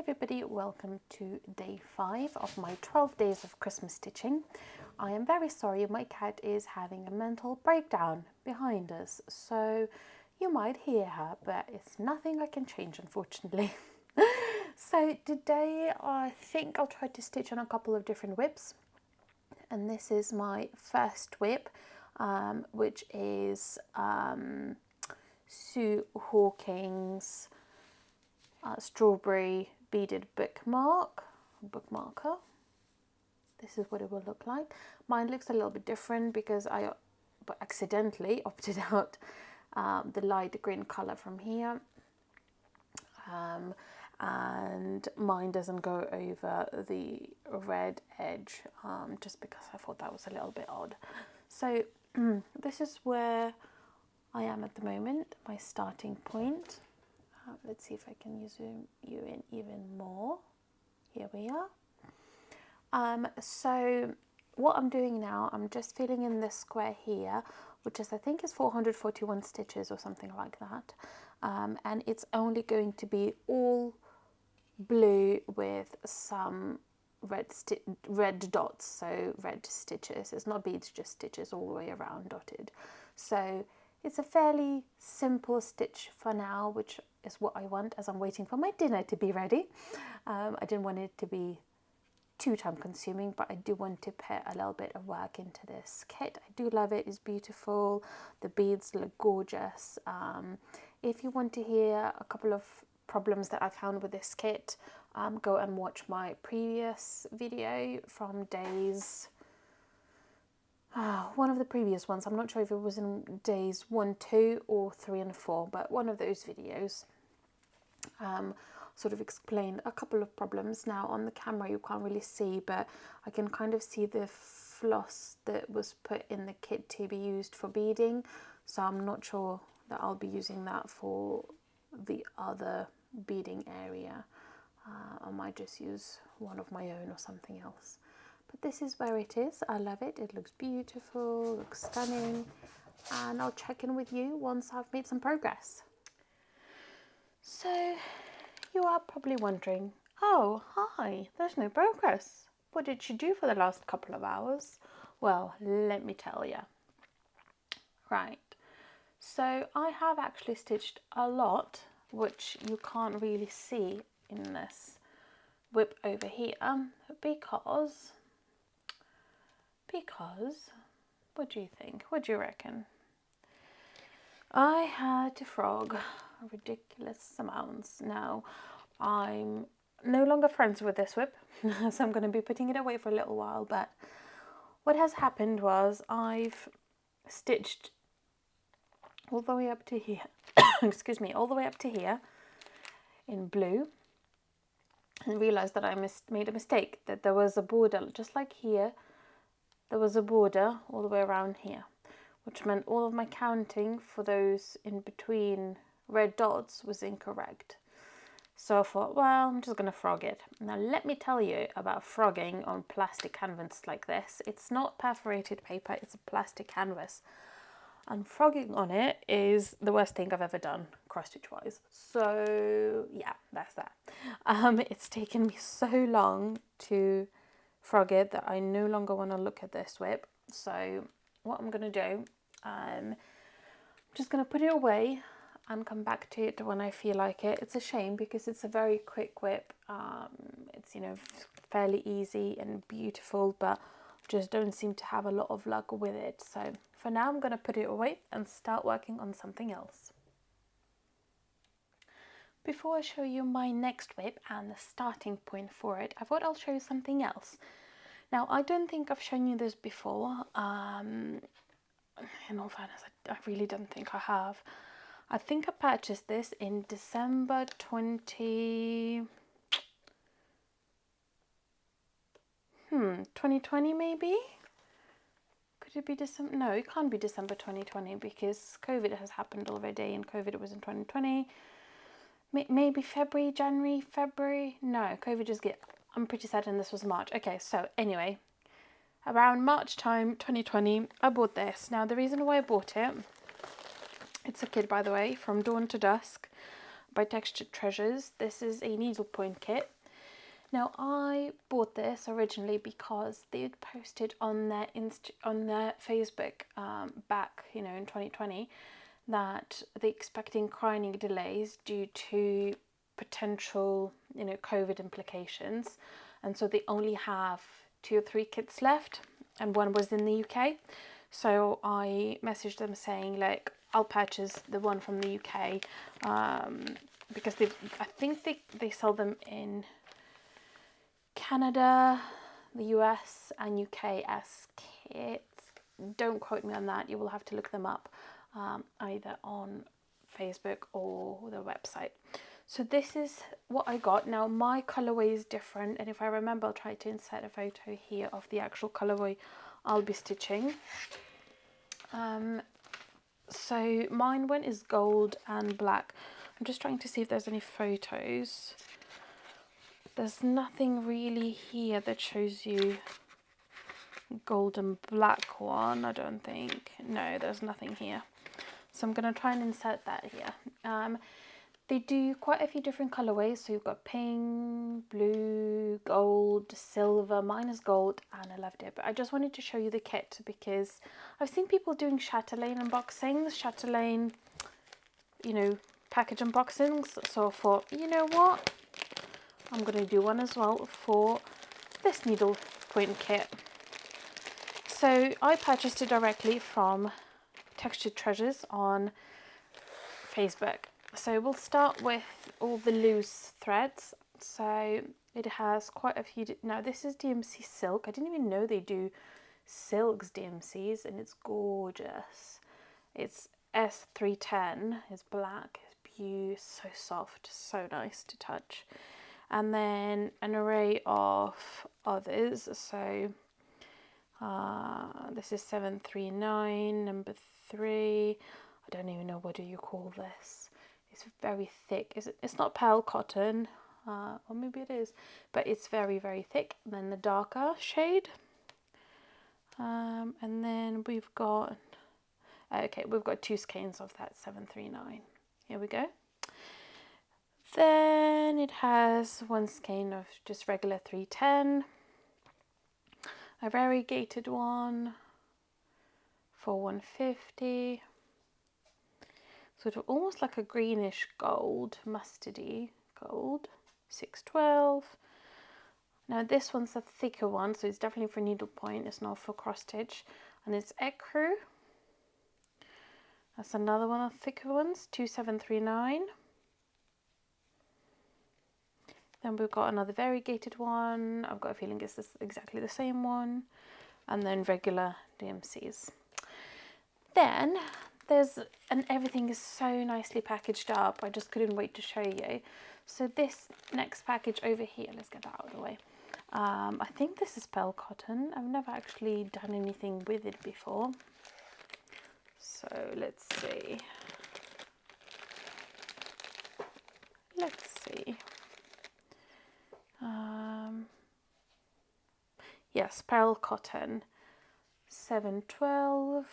everybody, welcome to day 5 of my 12 days of Christmas stitching. I am very sorry, my cat is having a mental breakdown behind us, so you might hear her, but it's nothing I can change, unfortunately. So today I think I'll try to stitch on a couple of different whips, and this is my first whip, which is Sue Hawking's strawberry beaded bookmarker. This is what it will look like. Mine looks a little bit different because I accidentally opted out the light green color from here, and mine doesn't go over the red edge, just because I thought that was a little bit odd. So this is where I am at the moment, my starting point. Let's see if I can zoom you in even more. Here we are. So what I'm doing now, I'm just filling in this square here, which is, I think, is 441 stitches or something like that. And it's only going to be all blue with some red dots, so red stitches. It's not beads, just stitches all the way around dotted. So it's a fairly simple stitch for now, which is what I want as I'm waiting for my dinner to be ready. I didn't want it to be too time consuming, but I do want to put a little bit of work into this kit. I do love it, it's beautiful. The beads look gorgeous. If you want to hear a couple of problems that I found with this kit, go and watch my previous video from days, one of the previous ones. I'm not sure if it was in days 1, 2 or 3 and 4, but one of those videos sort of explained a couple of problems. Now on the camera you can't really see, but I can kind of see the floss that was put in the kit to be used for beading, so I'm not sure that I'll be using that for the other beading area. I might just use one of my own or something else. But this is where it is. I love it. It looks beautiful, looks stunning, and I'll check in with you once I've made some progress. So you are probably wondering, oh hi, there's no progress. What did you do for the last couple of hours? Well, let me tell you. Right, so I have actually stitched a lot, which you can't really see in this whip over here, because what do you think? What do you reckon? I had to frog ridiculous amounts. Now, I'm no longer friends with this whip, so I'm going to be putting it away for a little while, but what has happened was I've stitched all the way up to here, excuse me, all the way up to here in blue, and realised that I made a mistake, that there was a border, just like here, there was a border all the way around here, which meant all of my counting for those in between red dots was incorrect. So I thought, well, I'm just going to frog it. Now let me tell you about frogging on plastic canvas like this. It's not perforated paper, it's a plastic canvas. And frogging on it is the worst thing I've ever done, cross-stitch wise. So yeah, that's that. It's taken me so long to frog it that I no longer want to look at this whip. So what I'm going to do, I'm just going to put it away and come back to it when I feel like it. It's a shame because it's a very quick whip. It's, you know, fairly easy and beautiful, but just don't seem to have a lot of luck with it. So for now I'm going to put it away and start working on something else. Before I show you my next whip and the starting point for it, I thought I'll show you something else. Now, I don't think I've shown you this before. In all fairness, I really don't think I have. I think I purchased this in December 2020 maybe? Could it be December? No, it can't be December 2020 because COVID has happened already, and COVID was in 2020. Maybe February? No, COVID just I'm pretty certain this was March. Okay, so anyway, around March time 2020, I bought this. Now, the reason why I bought it, it's a kit, by the way, From Dawn to Dusk by Textured Treasures. This is a needlepoint kit. Now I bought this originally because they had posted on their Facebook back, in 2020, that they're expecting cryining delays due to potential, COVID implications, and so they only have 2 or 3 kits left, and one was in the UK. So I messaged them saying, like, I'll purchase the one from the UK because I think they sell them in Canada, the US and UK as kits. Don't quote me on that. You will have to look them up either on Facebook or their website. So this is what I got. Now my colorway is different, and if I remember, I'll try to insert a photo here of the actual colorway I'll be stitching. So mine one is gold and black. I'm just trying to see if there's any photos. There's nothing really here that shows you gold and black one, I don't think. No, there's nothing here. So I'm going to try and insert that here. They do quite a few different colorways. So you've got pink, blue, gold, silver. Mine is gold and I loved it. But I just wanted to show you the kit because I've seen people doing Chatelaine unboxings, Chatelaine, package unboxings. So I thought, you know what? I'm going to do one as well for this needlepoint kit. So I purchased it directly from Textured Treasures on Facebook. So we'll start with all the loose threads. So it has quite a few. Now this is DMC silk. I didn't even know they do silks DMCs, and it's gorgeous. It's S310. It's black. It's beautiful, so soft, so nice to touch. And then an array of others. So this is 739, number 3. I don't even know, what do you call this? It's very thick. It's not pearl cotton, or maybe it is, but it's very, very thick. And then the darker shade. And then we've got, we've got 2 skeins of that 739. Here we go. Then it has 1 skein of just regular 310, a variegated one for 150, sort of almost like a greenish gold, mustardy gold, 612. Now this one's a thicker one, so it's definitely for needlepoint, it's not for cross stitch, and it's ecru. That's another one of thicker ones, 2739. Then we've got another variegated one. I've got a feeling it's exactly the same one. And then regular DMCs. Then and everything is so nicely packaged up. I just couldn't wait to show you. So this next package over here, let's get that out of the way. I think this is pearl cotton. I've never actually done anything with it before. So let's see. Yes, pearl cotton, 712,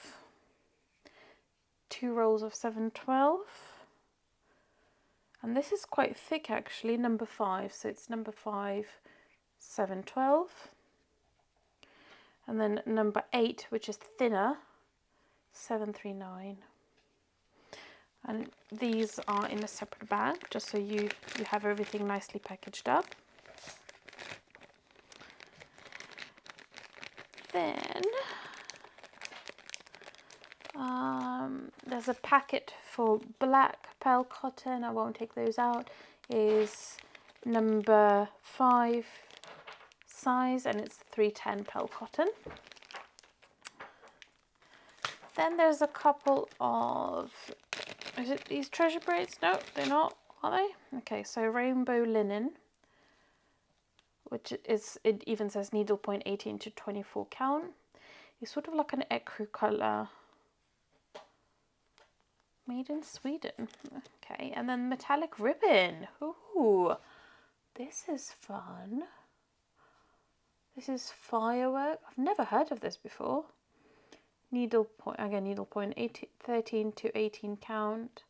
2 rolls of 712, and this is quite thick actually, number 5, so it's number 5, 712, and then number 8, which is thinner, 739. And these are in a separate bag, just so you have everything nicely packaged up. Then there's a packet for black pearl cotton. I won't take those out. Is number 5 size, and it's 310 pearl cotton. Then there's a couple of, is it these treasure braids? No, they're not, are they? Okay, so rainbow linen, which is, it even says needlepoint 18 to 24 count. It's sort of like an ecru colour, made in Sweden. Okay, and then metallic ribbon. Ooh, this is fun. This is firework. I've never heard of this before. Needlepoint, again, needlepoint 13 to 18 count.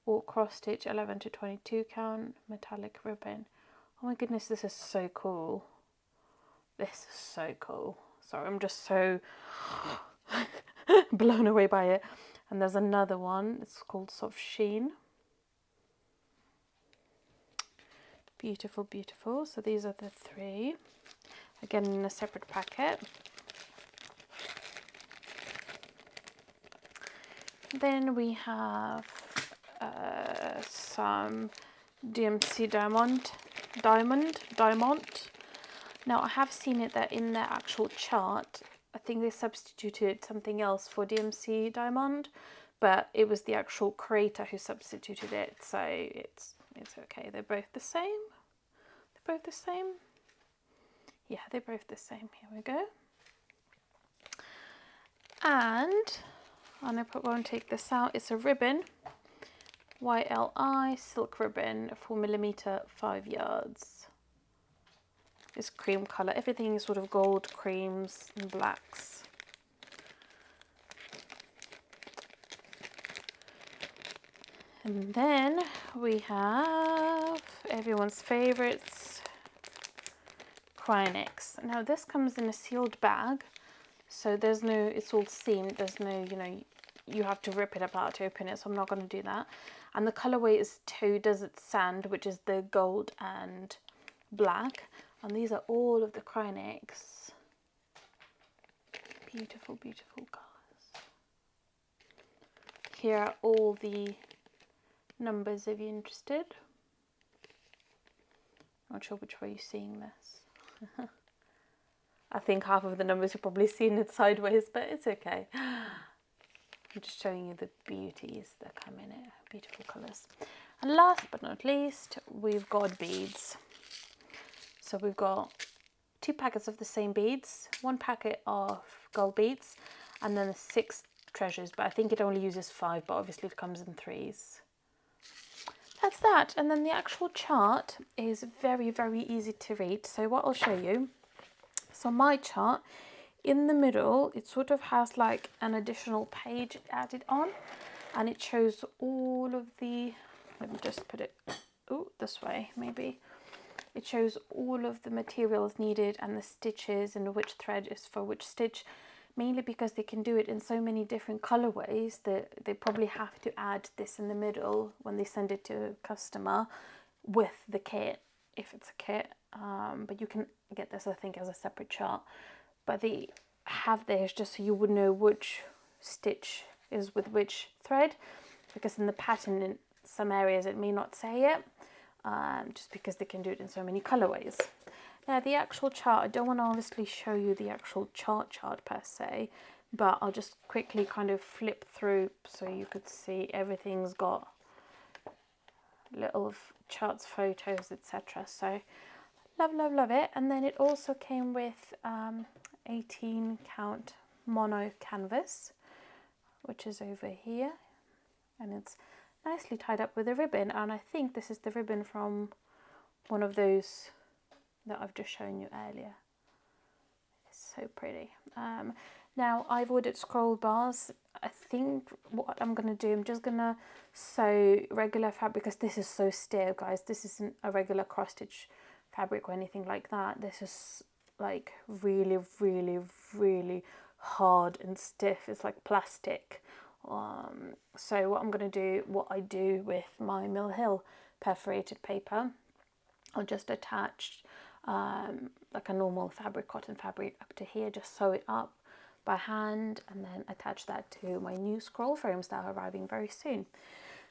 or cross stitch 11 to 22 count metallic ribbon. Oh my goodness, this is so cool. This is so cool. Sorry, I'm just so blown away by it. And there's another one, it's called Soft Sheen. Beautiful, beautiful. So these are the 3, again in a separate packet. Then we have some DMC Diamond. Now I have seen it that in their actual chart, I think they substituted something else for DMC Diamond, but it was the actual creator who substituted it, so it's okay. They're both the same. They're both the same. Yeah, they're both the same. Here we go. And I won't take this out. It's a ribbon, YLI silk ribbon, 4mm, 5 yards. It's cream colour. Everything is sort of gold, creams and blacks. And then we have everyone's favourites, Cryonics. Now this comes in a sealed bag, so there's no, it's all seamed, there's no, you know, you have to rip it apart to open it, so I'm not going to do that. And the colourway is Toe Desert Sand, which is the gold and black. And these are all of the Cryonics. Beautiful, beautiful colours. Here are all the numbers if you're interested. Not sure which way you're seeing this. I think half of the numbers you're probably seeing it sideways, but it's okay. I'm just showing you the beauties that come in it. Beautiful colours. And last but not least, we've got beads. So we've got 2 packets of the same beads, 1 packet of gold beads, and then 6 treasures, but I think it only uses 5, but obviously it comes in 3s. That's that. And then the actual chart is very, very easy to read. So what I'll show you, so my chart, in the middle, it sort of has like an additional page added on, and it shows all of the, let me just put it, this way maybe. It shows all of the materials needed and the stitches and which thread is for which stitch, mainly because they can do it in so many different colorways that they probably have to add this in the middle when they send it to a customer with the kit, if it's a kit. But you can get this, I think, as a separate chart. But they have this just so you would know which stitch is with which thread, because in the pattern in some areas it may not say it. Just because they can do it in so many colorways. Now the actual chart, I don't want to obviously show you the actual chart per se, but I'll just quickly kind of flip through so you could see everything's got little charts, photos, etc. So love it. And then it also came with 18 count mono canvas, which is over here, and it's nicely tied up with a ribbon, and I think this is the ribbon from one of those that I've just shown you earlier. It's so pretty. Now I've ordered scroll bars. I think what I'm going to do, I'm just going to sew regular fabric, because this is so stiff, guys. This isn't a regular cross stitch fabric or anything like that. This is like really, really, really hard and stiff. It's like plastic. So what I'm going to do, what I do with my Mill Hill perforated paper, I'll just attach like a normal fabric, cotton fabric up to here, just sew it up by hand, and then attach that to my new scroll frames that are arriving very soon.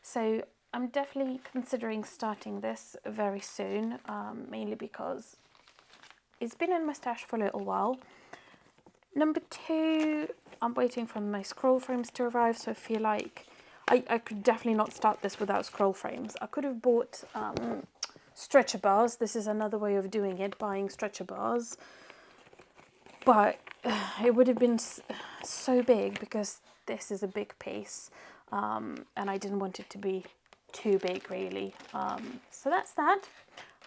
So I'm definitely considering starting this very soon, mainly because it's been in my stash for a little while. Number 2, I'm waiting for my scroll frames to arrive, so I feel like I could definitely not start this without scroll frames. I could have bought stretcher bars. This is another way of doing it, buying stretcher bars. But it would have been so big, because this is a big piece, and I didn't want it to be too big, really. So that's that.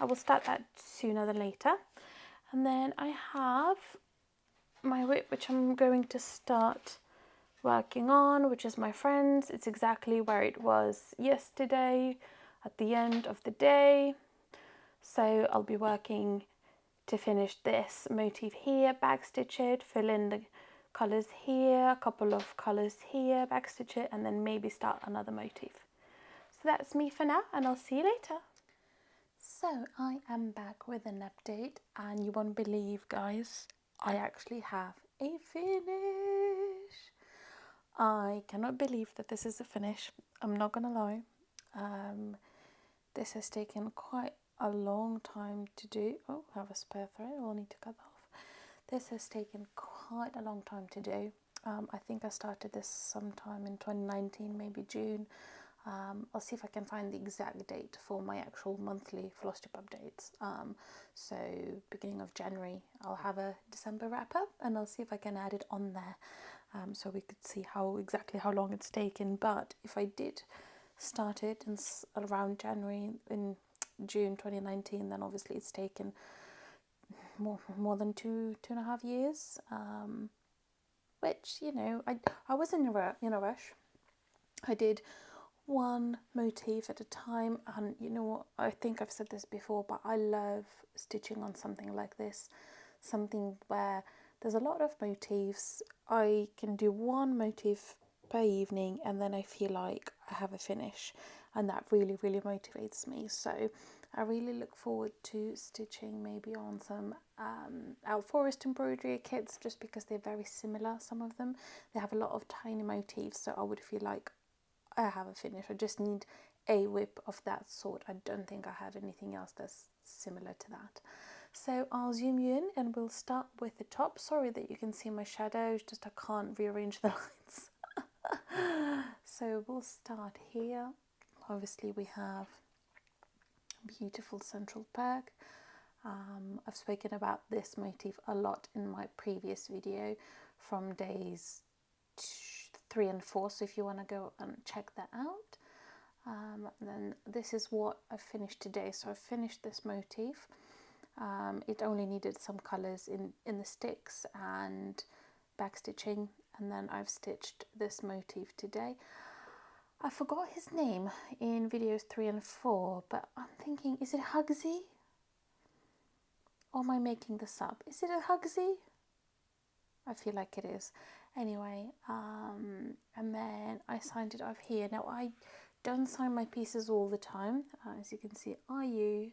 I will start that sooner than later. And then I have my whip, which I'm going to start working on, which is my friend's. It's exactly where it was yesterday at the end of the day. So I'll be working to finish this motif here, backstitch it, fill in the colours here, a couple of colours here, backstitch it, and then maybe start another motif. So that's me for now, and I'll see you later. So I am back with an update, and you won't believe, guys, I actually have a finish. I cannot believe that this is a finish. I'm not gonna lie. This has taken quite a long time to do. Oh, I have a spare thread. I'll need to cut that off. This has taken quite a long time to do. I think I started this sometime in 2019, maybe June. I'll see if I can find the exact date for my actual monthly Flosstube updates. So beginning of January, I'll have a December wrap up, and I'll see if I can add it on there, so we could see exactly how long it's taken. But if I did start it around January in June 2019, then obviously it's taken more than two and a half years. Which, you know, I wasn't in a rush. I did one motif at a time, and you know what, I think I've said this before, but I love stitching on something like this, something where there's a lot of motifs. I can do one motif per evening, and then I feel like I have a finish, and that really motivates me. So I really look forward to stitching maybe on some Out Forest embroidery kits, just because they're very similar. Some of them, they have a lot of tiny motifs, so I would feel like I have a finish. I just need a whip of that sort. I don't think I have anything else that's similar to that. So I'll zoom you in, and we'll start with the top. Sorry that you can see my shadows, just I can't rearrange the lines. So we'll start here. Obviously we have beautiful central peg. I've spoken about this motif a lot in my previous video from days 3 and 4, so if you want to go and check that out. Then this is what I've finished today. So I've finished this motif. It only needed some colours in the sticks and backstitching, and then I've stitched this motif today. I forgot his name in videos 3 and 4, but I'm thinking, is it Hugsy? Or am I making this up? Is it a Hugsy? I feel like it is. Anyway, and then I signed it off here. Now, I don't sign my pieces all the time. As you can see, IU.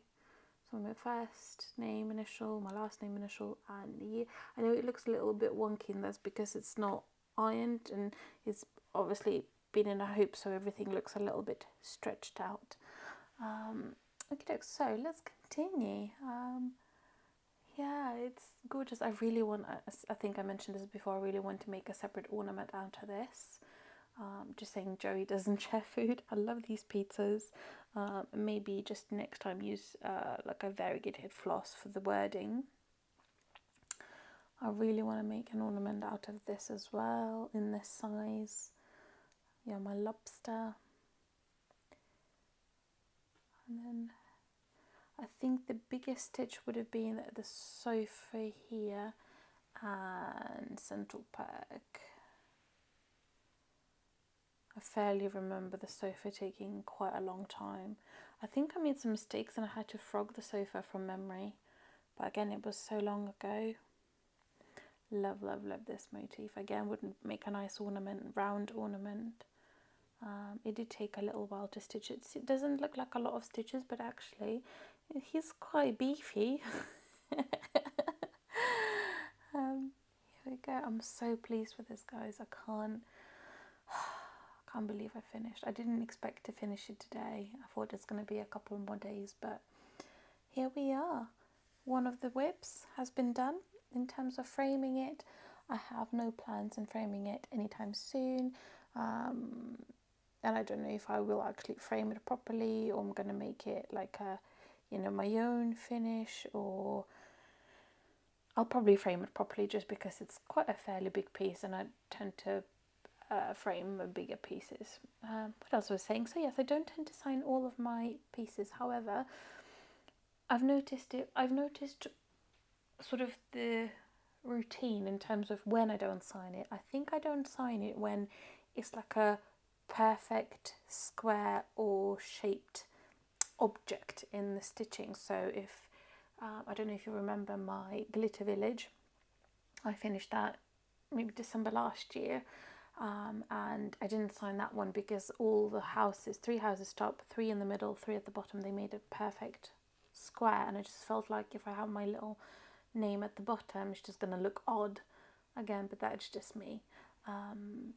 So my first name initial, my last name initial, and the year. I know it looks a little bit wonky, and that's because it's not ironed, and it's obviously been in a hoop, so everything looks a little bit stretched out. Okay, so let's continue. Yeah, it's gorgeous. I really want, I think I mentioned this before, I really want to make a separate ornament out of this. Just saying Joey doesn't share food. I love these pizzas. Maybe just next time use like a variegated floss for the wording. I really want to make an ornament out of this as well, in this size. Yeah, my lobster. And then I think the biggest stitch would have been the sofa here and central peg. I fairly remember the sofa taking quite a long time. I think I made some mistakes and I had to frog the sofa from memory, but again, it was so long ago. Love this motif. Again, would make a nice ornament, round ornament. It did take a little while to stitch it. It doesn't look like a lot of stitches, but actually he's quite beefy. Here we go. I'm so pleased with this, guys. I can't believe I finished. I didn't expect to finish it today. I thought it's going to be a couple more days, but here we are. One of the whips has been done. In terms of framing it, I have no plans in framing it anytime soon. And I don't know if I will actually frame it properly, or I'm going to make it like a, you know, my own finish, or I'll probably frame it properly just because it's quite a fairly big piece and I tend to frame bigger pieces. What else was I saying? So yes, I don't tend to sign all of my pieces. However, I've noticed sort of the routine in terms of when I don't sign it. I think I don't sign it when it's like a perfect square or shaped object in the stitching. So if I don't know if you remember my glitter village, I finished that maybe December last year, and I didn't sign that one because all the houses, 3 houses top, 3 in the middle, 3 at the bottom, they made a perfect square, and I just felt like if I have my little name at the bottom, it's just going to look odd again, but that's just me.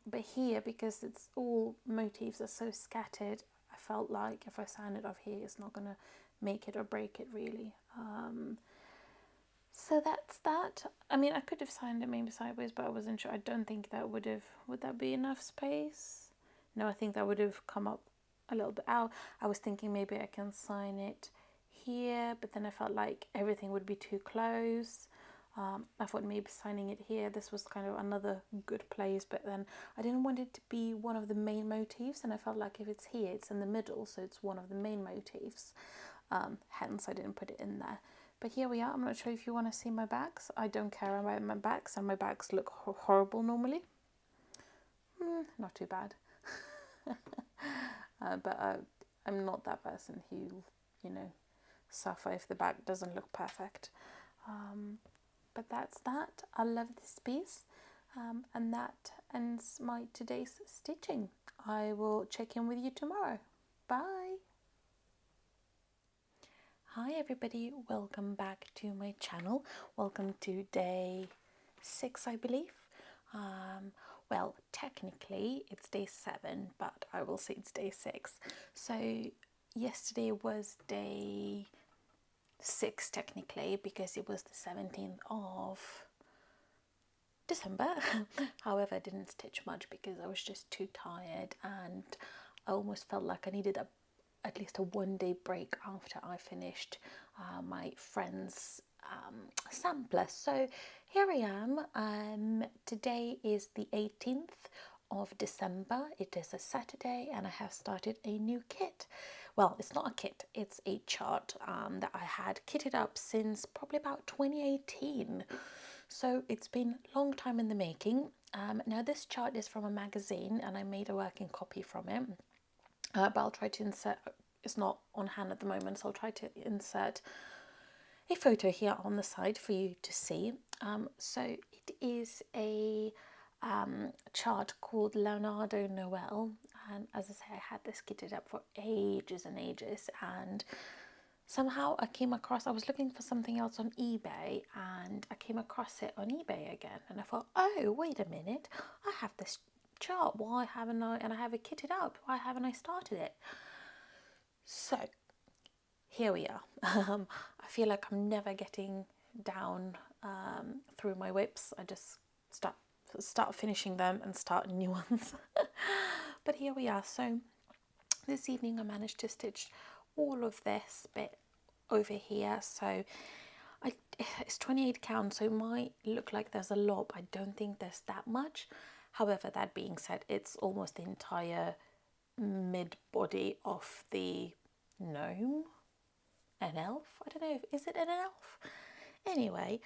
But here, because it's all motifs are so scattered, I felt like if I sign it off here, it's not going to make it or break it really. So that's that. I mean, I could have signed it maybe sideways, but I wasn't sure. I don't think that would that be enough space? No, I think that would have come up a little bit out. I was thinking maybe I can sign it here, but then I felt like everything would be too close. I thought maybe signing it here, this was kind of another good place, but then I didn't want it to be one of the main motifs, and I felt like if it's here, it's in the middle, so it's one of the main motifs. Hence, I didn't put it in there. But here we are. I'm not sure if you want to see my bags. I don't care about my bags, and my bags look horrible normally. Not too bad. But I'm not that person who, suffer if the bag doesn't look perfect. But that's that. I love this piece. And that ends my today's stitching. I will check in with you tomorrow. Bye. Hi everybody, welcome back to my channel. Welcome to day 6, I believe. Well, technically it's day 7, but I will say it's day 6. So yesterday was day 6 technically, because it was the 17th of December. However, I didn't stitch much because I was just too tired, and I almost felt like I needed at least a 1-day break after I finished my friend's sampler. So here I am. Today is the 18th of December. It is a Saturday, and I have started a new kit. Well, it's not a kit, it's a chart that I had kitted up since probably about 2018. So it's been a long time in the making. Now this chart is from a magazine, and I made a working copy from it. But I'll try to insert, it's not on hand at the moment, so I'll try to insert a photo here on the side for you to see. So it is a chart called Leonardo Noel, and as I say, I had this kitted up for ages and ages, and somehow I was looking for something else on eBay, and I came across it on eBay again, and I thought, oh, wait a minute, I have this chart, why haven't I, and I have it kitted up, why haven't I started it? So here we are. I feel like I'm never getting down through my whips. I just start finishing them and start new ones. But here we are. So this evening I managed to stitch all of this bit over here. So it's 28 count, so it might look like there's a lot, but I don't think there's that much. However, that being said, it's almost the entire mid body of the gnome, an elf, I don't know, is it an elf? Anyway,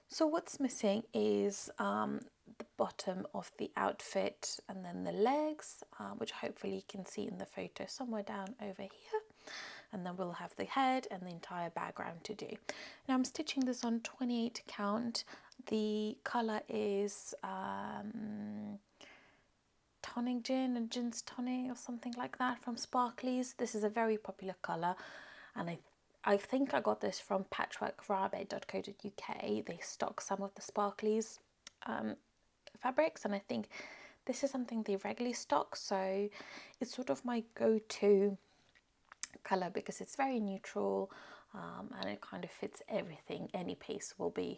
so what's missing is the bottom of the outfit, and then the legs, which hopefully you can see in the photo somewhere down over here, and then we'll have the head and the entire background to do. Now I'm stitching this on 28 count. The colour is tonic gin and gin's tonic or something like that from Sparklies. This is a very popular colour, and I think I got this from patchworkcorrbet.co.uk. They stock some of the Sparklies fabrics, and I think this is something they regularly stock, so it's sort of my go-to colour because it's very neutral, and it kind of fits everything. Any piece will be